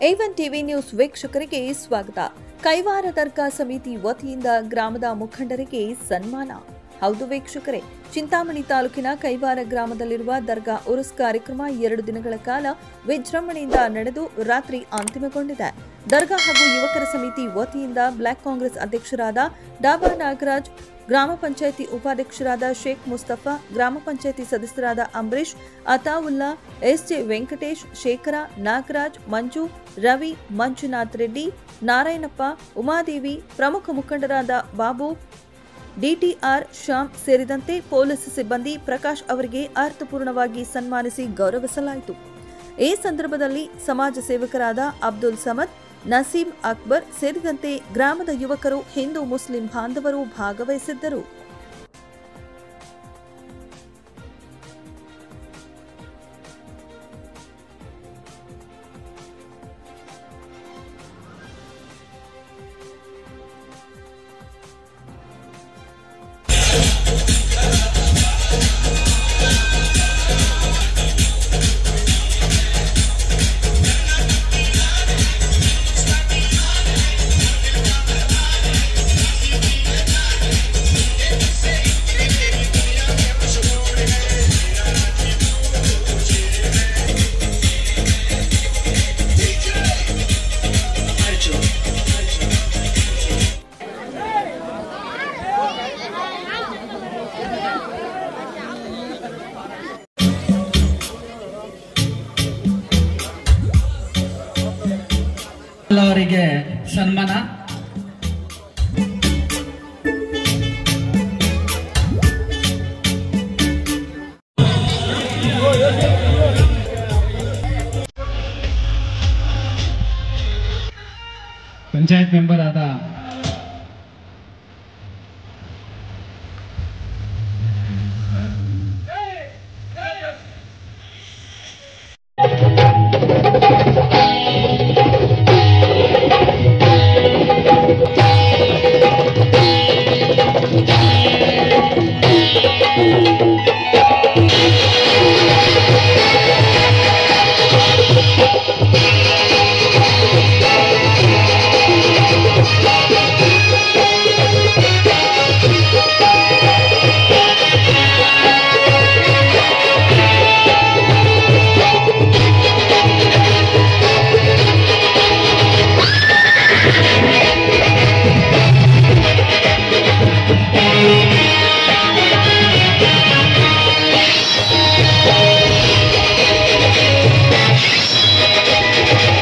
A1 TV news ವೀಕ್ಷಕರಿಗೆ ಸ್ವಾಗತ. ಕೈವಾರ ದರ್ಗಾ ಸಮಿತಿ ವತಿಯಿಂದ ಗ್ರಾಮದ ಮುಖಂಡರಿಗೆ ಸನ್ಮಾನ. ಹೌದು ವೀಕ್ಷಕರೇ, ಚಿಂತಾಮಣಿ ತಾಲೂಕಿನ ಕೈವಾರ ಗ್ರಾಮದಲ್ಲಿರುವ ದರ್ಗಾ ಉರುಸ್ ಕಾರ್ಯಕ್ರಮ 2 ದಿನಗಳ ಕಾಲ ವಿಜೃಂಭಣೆಯಿಂದ ನಡೆದು ರಾತ್ರಿ ಅಂತಿಮಗೊಂಡಿದೆ. ದರ್ಗಾ ಹಾಗೂ ಯುವಕರ ಸಮಿತಿ ವತಿಯಿಂದ ಬ್ಲಾಕ್ ಕಾಂಗ್ರೆಸ್ ಅಧ್ಯಕ್ಷರಾದ ಡಾಬಾ ನಾಗರಾಜ್, ಗ್ರಾಮ ಪಂಚಾಯಿತಿ ಉಪಾಧ್ಯಕ್ಷರಾದ ಶೇಖ್ ಮುಸ್ತಫಾ, ಗ್ರಾಮ ಪಂಚಾಯಿತಿ ಸದಸ್ಯರಾದ ಅಂಬರೀಶ್, ಅತಾವುಲ್ಲಾ, ಎಸ್ಜೆ ವೆಂಕಟೇಶ್, ಶೇಖರ, ನಾಗರಾಜ್, ಮಂಜು, ರವಿ, ಮಂಜುನಾಥ್ ರೆಡ್ಡಿ, ನಾರಾಯಣಪ್ಪ, ಉಮಾದೇವಿ, ಪ್ರಮುಖ ಮುಖಂಡರಾದ ಬಾಬು, ಡಿಟಿಆರ್, ಶ್ಯಾಮ್ ಸೇರಿದಂತೆ ಪೊಲೀಸ್ ಸಿಬ್ಬಂದಿ ಪ್ರಕಾಶ್ ಅವರಿಗೆ ಅರ್ಥಪೂರ್ಣವಾಗಿ ಸನ್ಮಾನಿಸಿ ಗೌರವಿಸಲಾಯಿತು. ಈ ಸಂದರ್ಭದಲ್ಲಿ ಸಮಾಜ ಸೇವಕರಾದ ಅಬ್ದುಲ್ ಸಮದ್, ನಸೀಂ ಅಕ್ಬರ್ ಸೇರಿದಂತೆ ಗ್ರಾಮದ ಯುವಕರು, ಹಿಂದೂ ಮುಸ್ಲಿಂ ಬಾಂಧವರು ಭಾಗವಹಿಸಿದ್ದರು. ಅವರಿಗೆ ಸನ್ಮಾನ. ಪಂಚಾಯತ್ ಮೆಂಬರ್ ಆದ